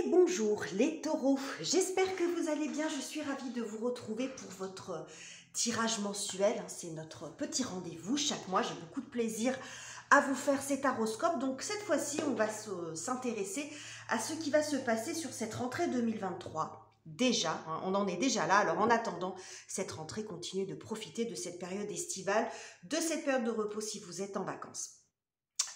Et bonjour les taureaux, j'espère que vous allez bien, je suis ravie de vous retrouver pour votre tirage mensuel, c'est notre petit rendez-vous chaque mois, j'ai beaucoup de plaisir à vous faire cet horoscope, donc cette fois-ci on va s'intéresser à ce qui va se passer sur cette rentrée 2023. Déjà, hein, on en est déjà là, alors en attendant cette rentrée, continuez de profiter de cette période estivale, de cette période de repos si vous êtes en vacances.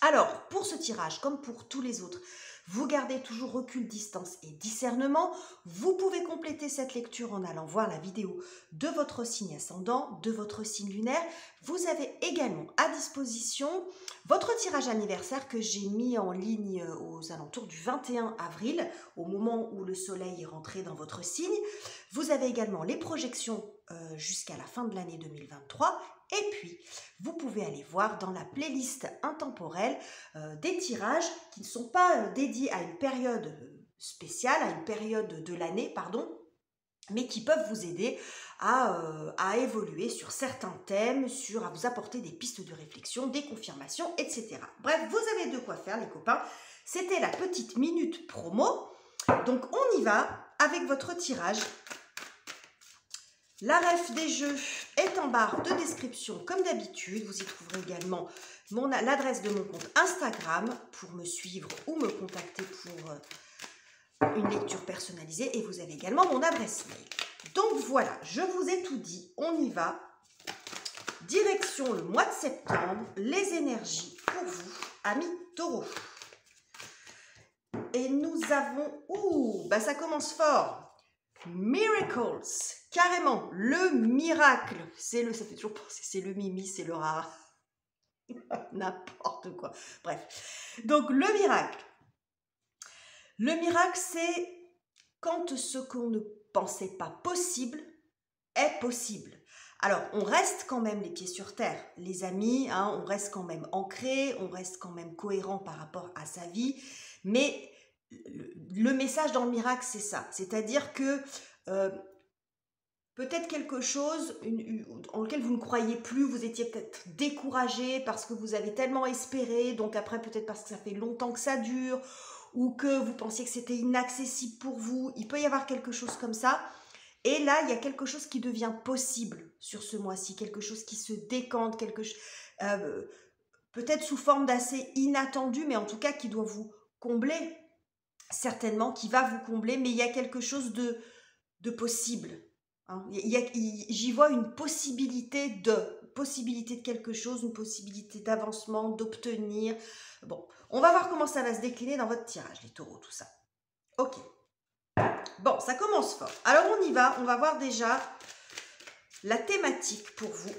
Alors, pour ce tirage, comme pour tous les autres, vous gardez toujours recul, distance et discernement. Vous pouvez compléter cette lecture en allant voir la vidéo de votre signe ascendant, de votre signe lunaire. Vous avez également à disposition votre tirage anniversaire que j'ai mis en ligne aux alentours du 21 avril, au moment où le soleil est rentré dans votre signe. Vous avez également les projections jusqu'à la fin de l'année 2023. Et puis, vous pouvez aller voir dans la playlist intemporelle des tirages qui ne sont pas dédiés à une période spéciale, à une période de l'année, pardon, mais qui peuvent vous aider à évoluer sur certains thèmes, à vous apporter des pistes de réflexion, des confirmations, etc. Bref, vous avez de quoi faire les copains. C'était la petite minute promo. Donc, on y va avec votre tirage. La ref des jeux est en barre de description comme d'habitude. Vous y trouverez également l'adresse de mon compte Instagram pour me suivre ou me contacter pour une lecture personnalisée. Et vous avez également mon adresse mail. Donc voilà, je vous ai tout dit. On y va. Direction le mois de septembre. Les énergies pour vous, amis taureaux. Et nous avons... Ouh, bah ça commence fort. Miracles, carrément, le miracle, ça fait toujours penser, c'est le mimi, c'est le rare, n'importe quoi, bref. Donc le miracle c'est quand ce qu'on ne pensait pas possible est possible. Alors on reste quand même les pieds sur terre, les amis, hein, on reste quand même ancré, on reste quand même cohérent par rapport à sa vie, mais... Le message dans le miracle, c'est ça. C'est-à-dire que peut-être quelque chose en lequel vous ne croyez plus, vous étiez peut-être découragé parce que vous avez tellement espéré, donc après peut-être parce que ça fait longtemps que ça dure, ou que vous pensiez que c'était inaccessible pour vous. Il peut y avoir quelque chose comme ça. Et là, il y a quelque chose qui devient possible sur ce mois-ci, quelque chose qui se décante, peut-être sous forme d'assez inattendu, mais en tout cas qui doit vous combler. Certainement, qui va vous combler, mais il y a quelque chose de possible. Hein. J'y vois une possibilité de quelque chose, une possibilité d'avancement, d'obtenir. Bon, on va voir comment ça va se décliner dans votre tirage, les taureaux, tout ça. Ok. Bon, ça commence fort. Alors, on y va. On va voir déjà la thématique pour vous.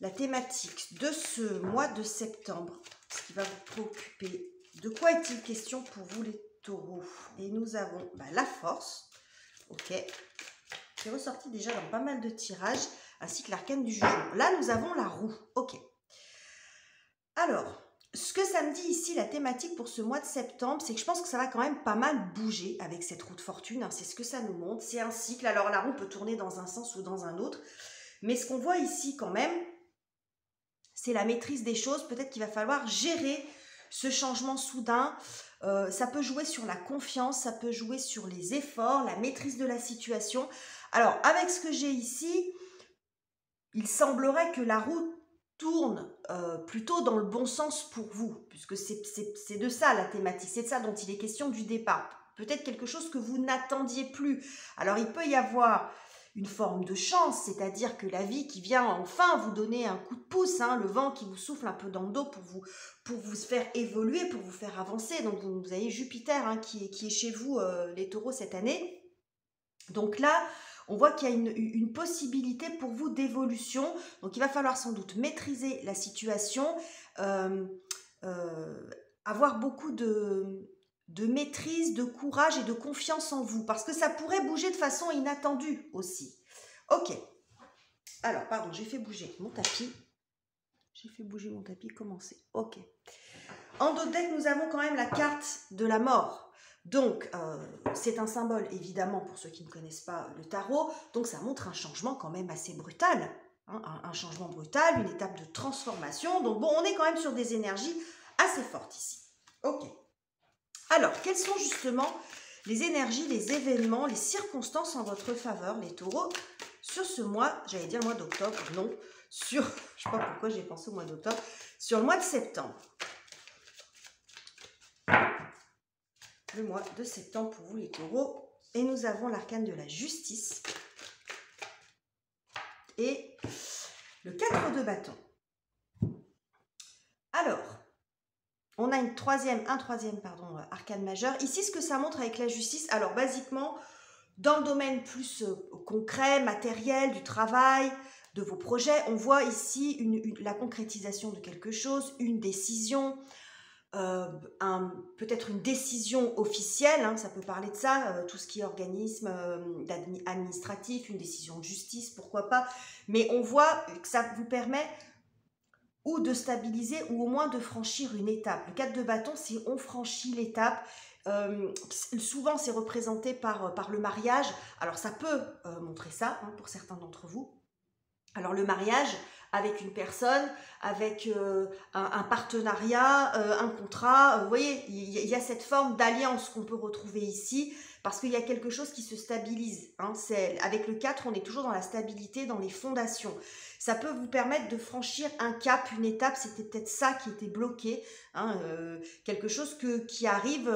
La thématique de ce mois de septembre, ce qui va vous préoccuper. De quoi est-il question pour vous les taureaux? Et nous avons la force, ok, qui est ressorti déjà dans pas mal de tirages, ainsi que l'arcane du jugement. Là, nous avons la roue, ok. Alors, ce que ça me dit ici, la thématique pour ce mois de septembre, c'est que je pense que ça va quand même pas mal bouger avec cette roue de fortune, hein, c'est ce que ça nous montre, c'est un cycle. Alors, la roue peut tourner dans un sens ou dans un autre, mais ce qu'on voit ici quand même, c'est la maîtrise des choses. Peut-être qu'il va falloir gérer ce changement soudain. Ça peut jouer sur la confiance, ça peut jouer sur les efforts, la maîtrise de la situation. Alors, avec ce que j'ai ici, il semblerait que la roue tourne plutôt dans le bon sens pour vous, puisque c'est de ça la thématique, c'est de ça dont il est question du départ. Peut-être quelque chose que vous n'attendiez plus. Alors, il peut y avoir une forme de chance, c'est-à-dire que la vie qui vient enfin vous donner un coup de pouce, hein, le vent qui vous souffle un peu dans le dos pour vous faire évoluer, pour vous faire avancer. Donc vous avez Jupiter hein, qui est chez vous, les taureaux, cette année. Donc là, on voit qu'il y a une possibilité pour vous d'évolution. Donc il va falloir sans doute maîtriser la situation, avoir beaucoup de maîtrise, de courage et de confiance en vous, parce que ça pourrait bouger de façon inattendue aussi. Ok. Alors, pardon, j'ai fait bouger mon tapis. Comment c'est? Ok. En dos de deck, nous avons quand même la carte de la mort. Donc, c'est un symbole, évidemment, pour ceux qui ne connaissent pas le tarot. Donc, ça montre un changement quand même assez brutal. Hein, un changement brutal, une étape de transformation. Donc, bon, on est quand même sur des énergies assez fortes ici. Ok. Alors, quelles sont justement les énergies, les événements, les circonstances en votre faveur, les taureaux, sur ce mois, j'allais dire le mois d'octobre, non, sur, je ne sais pas pourquoi j'ai pensé au mois d'octobre, sur le mois de septembre. Le mois de septembre pour vous les taureaux. Et nous avons l'arcane de la justice. Et le 4 de bâton. Alors, on a un troisième arcane majeur. Ici, ce que ça montre avec la justice, alors basiquement, dans le domaine plus concret, matériel, du travail, de vos projets, on voit ici la concrétisation de quelque chose, une décision, peut-être une décision officielle, hein, ça peut parler de ça, tout ce qui est organisme administratif, une décision de justice, pourquoi pas, mais on voit que ça vous permet ou de stabiliser ou au moins de franchir une étape. Le 4 de bâton, c'est on franchit l'étape. Souvent, c'est représenté par le mariage. Alors, ça peut montrer ça hein, pour certains d'entre vous. Alors, le mariage avec une personne, avec un partenariat, un contrat. Vous voyez, il y a cette forme d'alliance qu'on peut retrouver ici parce qu'il y a quelque chose qui se stabilise. Hein. Avec le 4, on est toujours dans la stabilité, dans les fondations. Ça peut vous permettre de franchir un cap, une étape. C'était peut-être ça qui était bloqué. Hein, quelque chose qui arrive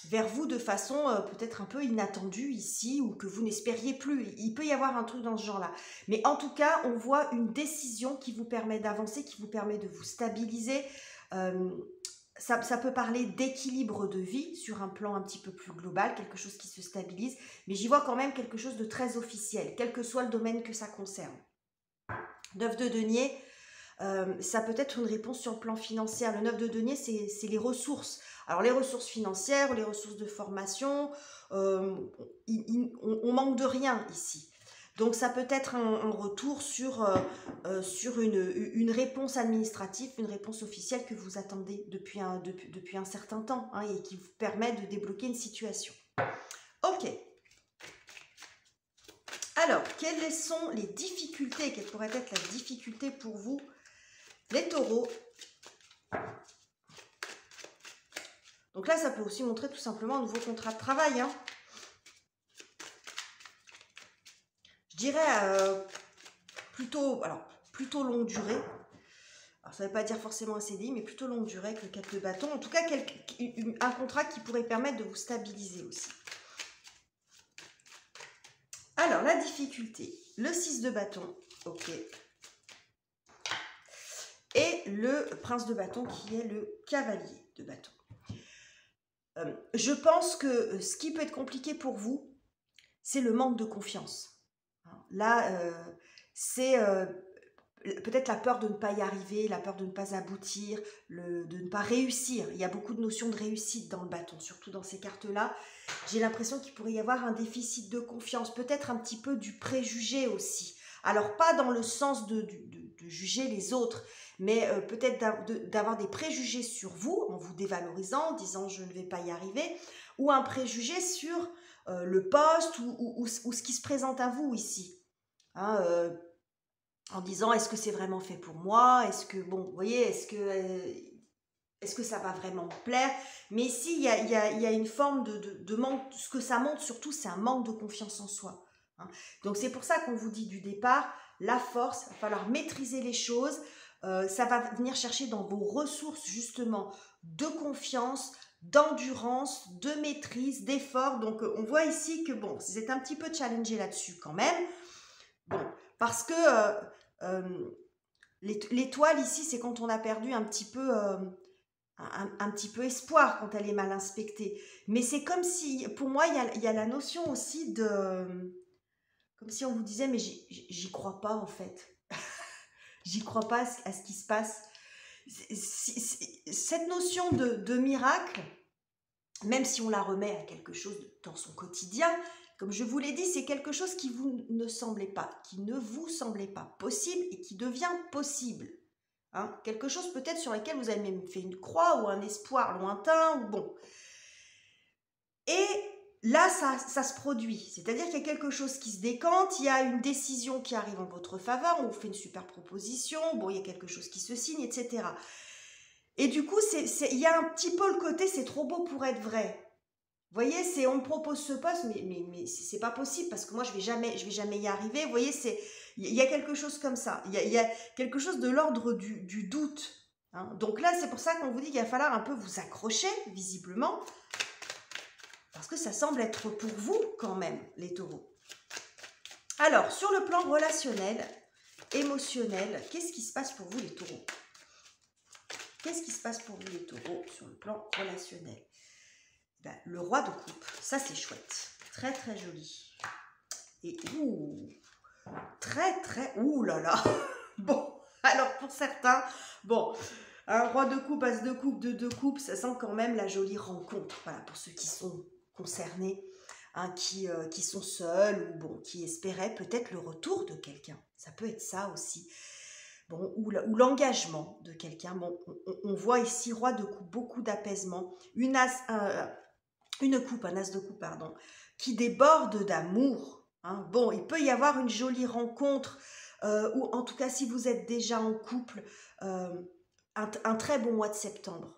vers vous de façon peut-être un peu inattendue ici ou que vous n'espériez plus. Il peut y avoir un truc dans ce genre-là. Mais en tout cas, on voit une décision qui vous permet d'avancer, qui vous permet de vous stabiliser. Ça peut parler d'équilibre de vie sur un plan un petit peu plus global, quelque chose qui se stabilise. Mais j'y vois quand même quelque chose de très officiel, quel que soit le domaine que ça concerne. 9 de denier, ça peut être une réponse sur le plan financier. Le 9 de denier, c'est les ressources. Alors, les ressources financières, les ressources de formation, on manque de rien ici. Donc, ça peut être un retour sur une réponse administrative, une réponse officielle que vous attendez depuis un certain temps hein, et qui vous permet de débloquer une situation. Ok. Alors, quelles sont les difficultés? Quelle pourrait être la difficulté pour vous, les taureaux? Donc là, ça peut aussi montrer tout simplement un nouveau contrat de travail. Hein. Je dirais plutôt longue durée. Alors, ça ne veut pas dire forcément un CDI, mais plutôt longue durée que le 4 de bâton. En tout cas, un contrat qui pourrait permettre de vous stabiliser aussi. Alors, la difficulté, le 6 de bâton, ok. Et le prince de bâton qui est le cavalier de bâton. Je pense que ce qui peut être compliqué pour vous, c'est le manque de confiance. Là, c'est peut-être la peur de ne pas y arriver, la peur de ne pas aboutir, de ne pas réussir. Il y a beaucoup de notions de réussite dans le bâton, surtout dans ces cartes-là. J'ai l'impression qu'il pourrait y avoir un déficit de confiance, peut-être un petit peu du préjugé aussi. Alors, pas dans le sens de juger les autres, mais peut-être d'avoir des préjugés sur vous, en vous dévalorisant, en disant « je ne vais pas y arriver », ou un préjugé sur le poste ou ce qui se présente à vous ici. Hein, en disant « est-ce que c'est vraiment fait pour moi ? Est-ce que, bon, vous voyez, est-ce que ça va vraiment me plaire ?» Mais ici, il y a une forme de manque. Ce que ça montre surtout, c'est un manque de confiance en soi. Hein. Donc, c'est pour ça qu'on vous dit du départ, la force, il va falloir maîtriser les choses. Ça va venir chercher dans vos ressources, justement, de confiance, d'endurance, de maîtrise, d'effort. Donc, on voit ici que, bon, vous êtes un petit peu challengé là-dessus quand même. Bon, parce que l'étoile ici, c'est quand on a perdu un petit peu espoir, quand elle est mal inspectée. Mais c'est comme si, pour moi, il y a la notion aussi de... Comme si on vous disait, mais j'y crois pas en fait. J'y crois pas à ce qui se passe. Cette notion de miracle, même si on la remet à quelque chose dans son quotidien, comme je vous l'ai dit, c'est quelque chose qui ne vous semblait pas possible et qui devient possible. Hein, quelque chose peut-être sur lequel vous avez même fait une croix ou un espoir lointain, ou bon. Et là, ça se produit. C'est-à-dire qu'il y a quelque chose qui se décante, il y a une décision qui arrive en votre faveur, on vous fait une super proposition, bon, il y a quelque chose qui se signe, etc. Et du coup, il y a un petit peu le côté, c'est trop beau pour être vrai. Vous voyez, on me propose ce poste, mais c'est pas possible parce que moi, je vais jamais y arriver. Vous voyez, il y a quelque chose comme ça. Il y a quelque chose de l'ordre du doute. Hein. Donc là, c'est pour ça qu'on vous dit qu'il va falloir un peu vous accrocher, visiblement, parce que ça semble être pour vous quand même, les taureaux. Alors, sur le plan relationnel, émotionnel, qu'est-ce qui se passe pour vous, les taureaux? Qu'est-ce qui se passe pour vous, les taureaux, sur le plan relationnel? Ben, le roi de coupe, ça c'est chouette, très très joli. Et ouh là là. Bon, alors pour certains, bon, un roi de coupe, as de coupe, deux coupes, ça sent quand même la jolie rencontre. Voilà, pour ceux qui sont concernés, hein, qui sont seuls ou bon, qui espéraient peut-être le retour de quelqu'un. Ça peut être ça aussi. Bon, ou l'engagement de quelqu'un. Bon, on voit ici roi de coupe, beaucoup d'apaisement, un as de coupe, pardon, qui déborde d'amour. Hein. Bon, il peut y avoir une jolie rencontre, ou en tout cas, si vous êtes déjà en couple, un très bon mois de septembre.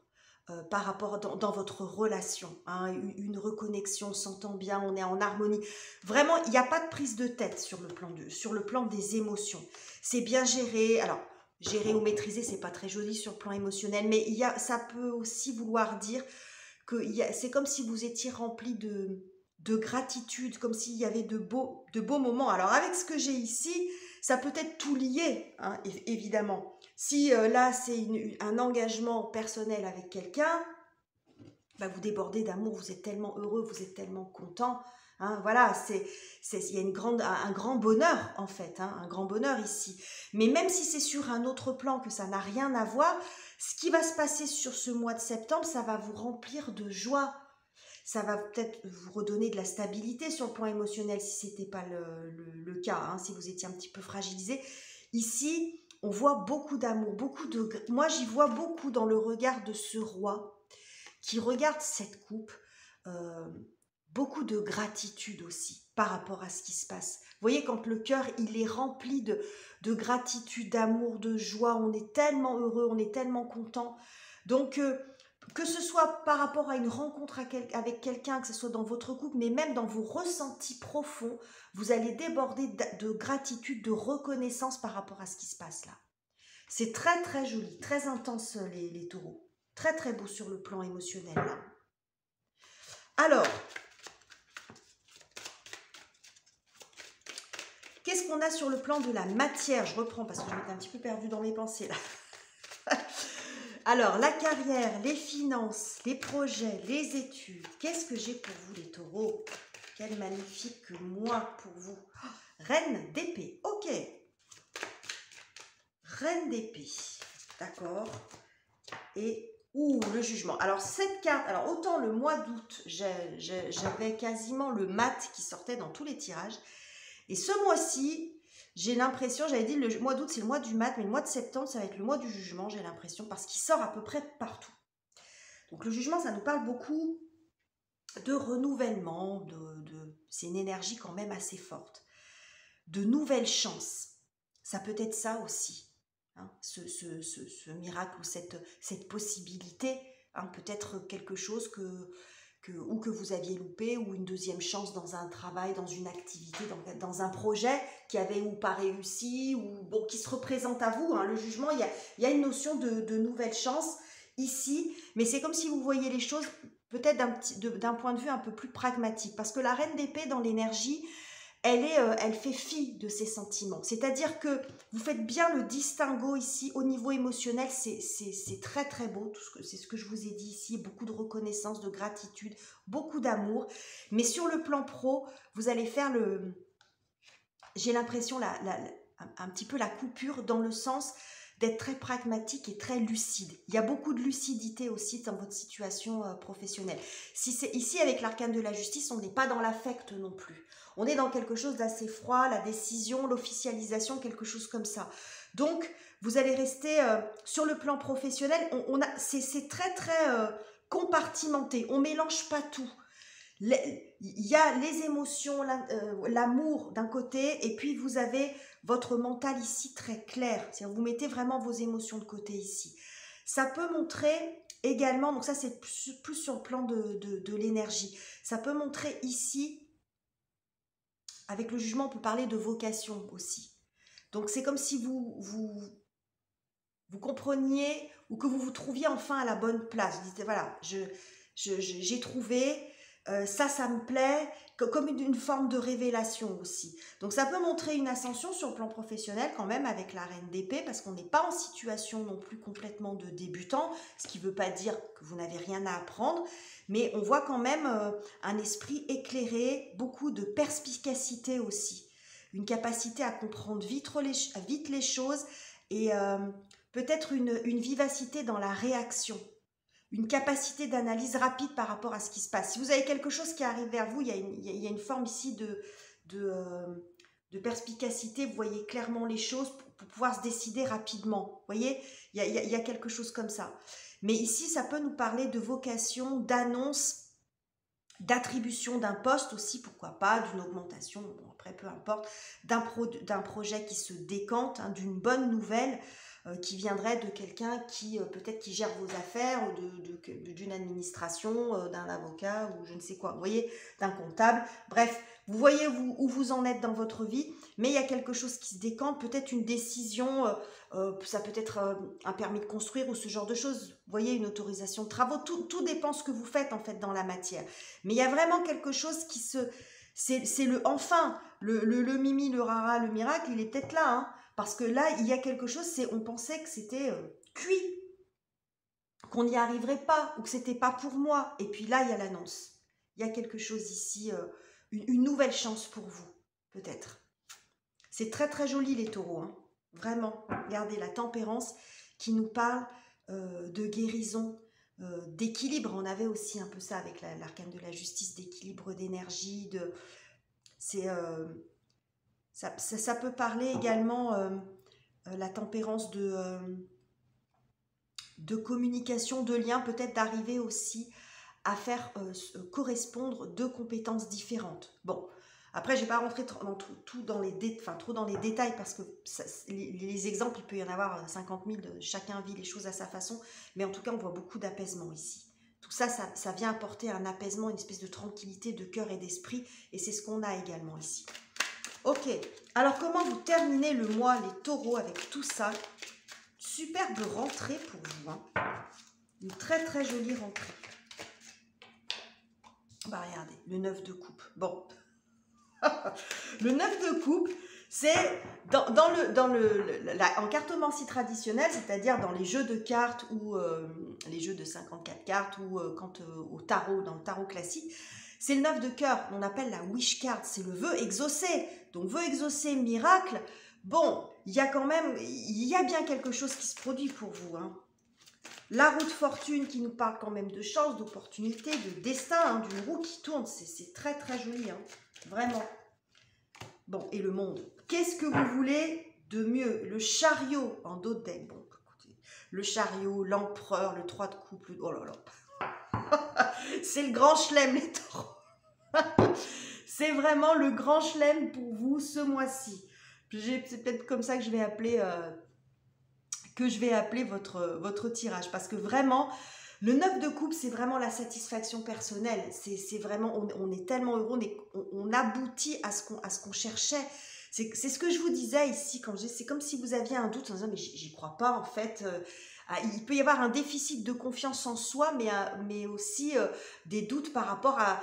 Par rapport dans votre relation, hein, une reconnexion, on s'entend bien, on est en harmonie. Vraiment, il n'y a pas de prise de tête sur le plan des émotions. C'est bien géré. Alors, gérer ou maîtriser, c'est pas très joli sur le plan émotionnel, mais ça peut aussi vouloir dire que c'est comme si vous étiez rempli de gratitude, comme s'il y avait de beaux moments. Alors, avec ce que j'ai ici, ça peut être tout lié, hein, évidemment. Si là, c'est un engagement personnel avec quelqu'un, bah, vous débordez d'amour, vous êtes tellement heureux, vous êtes tellement content. Hein, voilà, il y a un grand bonheur, en fait, hein, un grand bonheur ici. Mais même si c'est sur un autre plan, que ça n'a rien à voir, ce qui va se passer sur ce mois de septembre, ça va vous remplir de joie. Ça va peut-être vous redonner de la stabilité sur le plan émotionnel si ce n'était pas le cas, hein, si vous étiez un petit peu fragilisé. Ici, on voit beaucoup d'amour, moi j'y vois beaucoup dans le regard de ce roi qui regarde cette coupe, beaucoup de gratitude aussi par rapport à ce qui se passe. Vous voyez, quand le cœur il est rempli de gratitude, d'amour, de joie, on est tellement heureux, on est tellement content. Donc, que ce soit par rapport à une rencontre avec quelqu'un, que ce soit dans votre couple, mais même dans vos ressentis profonds, vous allez déborder de gratitude, de reconnaissance par rapport à ce qui se passe là. C'est très très joli, très intense les taureaux. Très très beau sur le plan émotionnel là. Alors, qu'est-ce qu'on a sur le plan de la matière? Je reprends parce que je m'étais un petit peu perdue dans mes pensées là. Alors, la carrière, les finances, les projets, les études. Qu'est-ce que j'ai pour vous, les taureaux? Quel magnifique mois pour vous. Oh, Reine d'épée, ok. Reine d'épée, d'accord. Et, le jugement. Alors, cette carte, alors autant le mois d'août, j'avais quasiment le mat qui sortait dans tous les tirages. Et ce mois-ci, j'ai l'impression, j'avais dit le mois d'août c'est le mois du mat, mais le mois de septembre ça va être le mois du jugement, j'ai l'impression, parce qu'il sort à peu près partout. Donc le jugement, ça nous parle beaucoup de renouvellement, c'est une énergie quand même assez forte, de nouvelles chances. Ça peut être ça aussi, hein, ce miracle ou cette possibilité, hein, peut-être quelque chose que vous aviez loupé, ou une deuxième chance dans un travail, dans une activité, dans un projet qui avait ou pas réussi, ou bon, qui se représente à vous. Hein. Le jugement, il y a une notion de nouvelle chance ici, mais c'est comme si vous voyez les choses peut-être d'un point de vue un peu plus pragmatique, parce que la reine d'épée dans l'énergie, elle fait fi de ses sentiments. C'est-à-dire que vous faites bien le distinguo ici au niveau émotionnel, c'est très très beau, c'est ce que je vous ai dit ici, beaucoup de reconnaissance, de gratitude, beaucoup d'amour. Mais sur le plan pro, vous allez faire j'ai l'impression, un petit peu la coupure dans le sens d'être très pragmatique et très lucide. Il y a beaucoup de lucidité aussi dans votre situation professionnelle. Si c'est ici avec l'arcane de la justice, on n'est pas dans l'affect non plus. On est dans quelque chose d'assez froid, la décision, l'officialisation, quelque chose comme ça. Donc, vous allez rester sur le plan professionnel. C'est très très compartimenté. On mélange pas tout. Il y a les émotions, l'amour d'un côté, et puis vous avez votre mental ici très clair. C'est-à-dire vous mettez vraiment vos émotions de côté ici. Ça peut montrer également, donc ça c'est plus sur le plan de l'énergie, ça peut montrer ici, avec le jugement, on peut parler de vocation aussi. Donc c'est comme si vous compreniez ou que vous vous trouviez enfin à la bonne place. Vous dites, voilà, j'ai trouvé, ça me plaît, comme une forme de révélation aussi. Donc ça peut montrer une ascension sur le plan professionnel quand même avec la reine d'épée, parce qu'on n'est pas en situation non plus complètement de débutant, ce qui ne veut pas dire que vous n'avez rien à apprendre, mais on voit quand même un esprit éclairé, beaucoup de perspicacité aussi, une capacité à comprendre vite les choses et peut-être une vivacité dans la réaction, une capacité d'analyse rapide par rapport à ce qui se passe. Si vous avez quelque chose qui arrive vers vous, il y a une forme ici de perspicacité, vous voyez clairement les choses pour pouvoir se décider rapidement. Vous voyez, il y a quelque chose comme ça. Mais ici, ça peut nous parler de vocation, d'annonce, d'attribution d'un poste aussi, pourquoi pas, d'une augmentation, bon, après peu importe, d'un projet qui se décante, hein, d'une bonne nouvelle qui viendrait de quelqu'un qui peut-être qui gère vos affaires, ou d'une administration, d'un avocat ou je ne sais quoi, vous voyez, d'un comptable, bref, vous voyez où vous en êtes dans votre vie, mais il y a quelque chose qui se décante, peut-être une décision, ça peut être un permis de construire ou ce genre de choses, vous voyez, une autorisation de travaux, tout dépend ce que vous faites en fait dans la matière. Mais il y a vraiment quelque chose qui se... C'est le enfin, le mimi, le rara, le miracle, il est peut-être là, hein, parce que là, il y a quelque chose, on pensait que c'était cuit, qu'on n'y arriverait pas, ou que c'était pas pour moi. Et puis là, il y a l'annonce. Il y a quelque chose ici, une nouvelle chance pour vous, peut-être. C'est très très joli les taureaux, hein. Vraiment. Regardez la tempérance qui nous parle de guérison, d'équilibre. On avait aussi un peu ça avec l'arcane de la justice, d'équilibre d'énergie. Ça peut parler également la tempérance de communication, de lien, peut-être d'arriver aussi à faire correspondre deux compétences différentes. Bon, après, je ne vais pas rentrer trop dans les détails parce que les exemples, il peut y en avoir 50 000, chacun vit les choses à sa façon, mais en tout cas, on voit beaucoup d'apaisement ici. Tout ça, ça vient apporter un apaisement, une espèce de tranquillité de cœur et d'esprit, et c'est ce qu'on a également ici. Ok, alors comment vous terminez le mois, les taureaux, avec tout ça? Superbe rentrée pour vous, hein. Une très très jolie rentrée. Bah regardez, le 9 de coupe. Bon, le 9 de coupe, c'est en cartomancie traditionnelle, c'est-à-dire dans les jeux de cartes ou les jeux de 54 cartes ou au tarot, dans le tarot classique, c'est le 9 de cœur, on appelle la wish card, c'est le vœu exaucé. Donc vœu exaucé, miracle, bon, il y a bien quelque chose qui se produit pour vous, hein. La roue de fortune qui nous parle quand même de chance, d'opportunité, de destin, hein, d'une roue qui tourne, c'est très très joli, hein, vraiment. Bon, et le monde. Qu'est-ce que vous voulez de mieux? Le chariot en dos de deck. Bon, écoutez, le chariot, l'empereur, le 3 de coupe, oh là là. C'est le grand chelem, les taureaux. C'est vraiment le grand chelem pour vous ce mois-ci. C'est peut-être comme ça que je vais appeler, votre tirage. Parce que vraiment, le 9 de coupe, c'est vraiment la satisfaction personnelle. C'est vraiment, on est tellement heureux, on aboutit à ce qu'on cherchait. C'est ce que je vous disais ici, c'est comme si vous aviez un doute en disant, mais j'y crois pas en fait. Il peut y avoir un déficit de confiance en soi, mais aussi des doutes par rapport à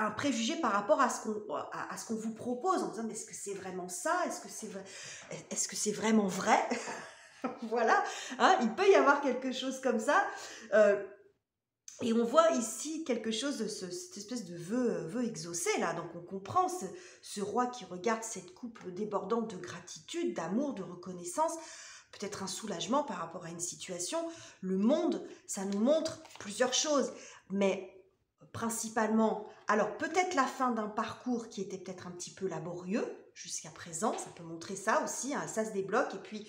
un préjugé par rapport à ce qu'on vous propose, en disant, mais est-ce que c'est vraiment ça? Est-ce que c'est vraiment vrai? Voilà, hein, il peut y avoir quelque chose comme ça. Et on voit ici quelque chose de cette espèce de vœu exaucé, là. Donc on comprend ce roi qui regarde cette coupe débordante de gratitude, d'amour, de reconnaissance, peut-être un soulagement par rapport à une situation. Le monde, ça nous montre plusieurs choses, mais principalement, alors peut-être la fin d'un parcours qui était peut-être un petit peu laborieux jusqu'à présent, ça peut montrer ça aussi, hein, ça se débloque, et puis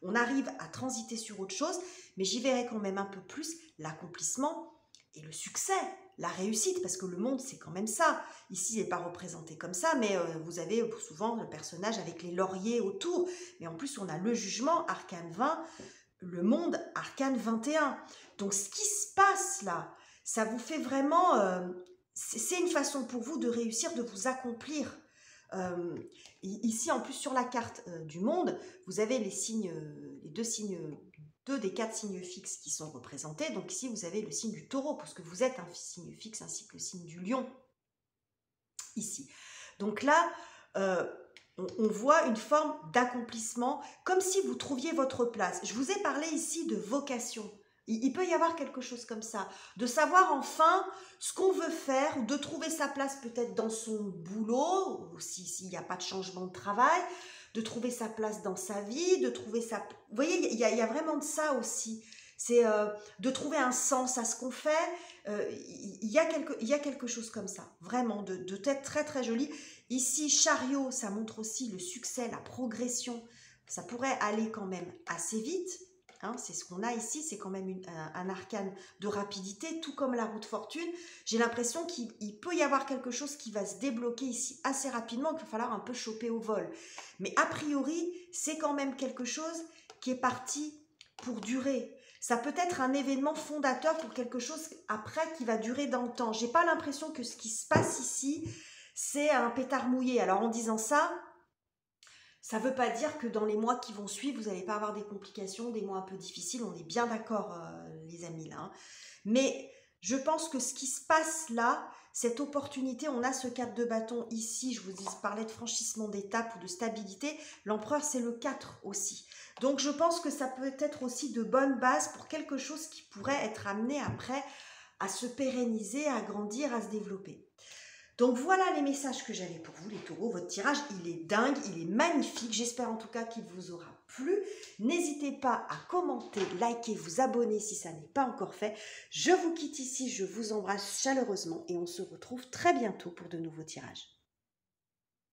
on arrive à transiter sur autre chose, mais j'y verrai quand même un peu plus l'accomplissement et le succès, la réussite, parce que le monde, c'est quand même ça. Ici, il n'est pas représenté comme ça, mais vous avez souvent le personnage avec les lauriers autour. Mais en plus, on a le jugement, arcane 20, le monde arcane 21. Donc ce qui se passe là, ça vous fait vraiment... c'est une façon pour vous de réussir, de vous accomplir. Ici, en plus, sur la carte du monde, vous avez les signes, les deux des 4 signes fixes qui sont représentés. Donc ici, vous avez le signe du taureau, parce que vous êtes un signe fixe, ainsi que le signe du lion, ici. Donc là, on voit une forme d'accomplissement, comme si vous trouviez votre place. Je vous ai parlé ici de vocation. Il peut y avoir quelque chose comme ça, de savoir enfin ce qu'on veut faire, de trouver sa place peut-être dans son boulot, ou s'il n'y a pas de changement de travail, de trouver sa place dans sa vie, de trouver sa... Vous voyez, il y a vraiment de ça aussi. C'est de trouver un sens à ce qu'on fait. Il y a quelque chose comme ça, vraiment, de tête très très jolie. Ici, chariot, ça montre aussi le succès, la progression. Ça pourrait aller quand même assez vite. Hein, c'est ce qu'on a ici, c'est quand même un arcane de rapidité, tout comme la roue de fortune. J'ai l'impression qu'il peut y avoir quelque chose qui va se débloquer ici assez rapidement, qu'il va falloir un peu choper au vol. Mais a priori, c'est quand même quelque chose qui est parti pour durer. Ça peut être un événement fondateur pour quelque chose après qui va durer dans le temps. J'ai pas l'impression que ce qui se passe ici, c'est un pétard mouillé. Alors en disant ça, ça ne veut pas dire que dans les mois qui vont suivre, vous n'allez pas avoir des complications, des mois un peu difficiles. On est bien d'accord, les amis, là. Hein. Mais je pense que ce qui se passe là, cette opportunité, on a ce 4 de bâton ici. Je vous parlais de franchissement d'étape ou de stabilité. L'empereur, c'est le 4 aussi. Donc, je pense que ça peut être aussi de bonnes bases pour quelque chose qui pourrait être amené après à se pérenniser, à grandir, à se développer. Donc voilà les messages que j'avais pour vous les taureaux. Votre tirage, il est dingue, il est magnifique. J'espère en tout cas qu'il vous aura plu. N'hésitez pas à commenter, liker, vous abonner si ça n'est pas encore fait. Je vous quitte ici, je vous embrasse chaleureusement et on se retrouve très bientôt pour de nouveaux tirages.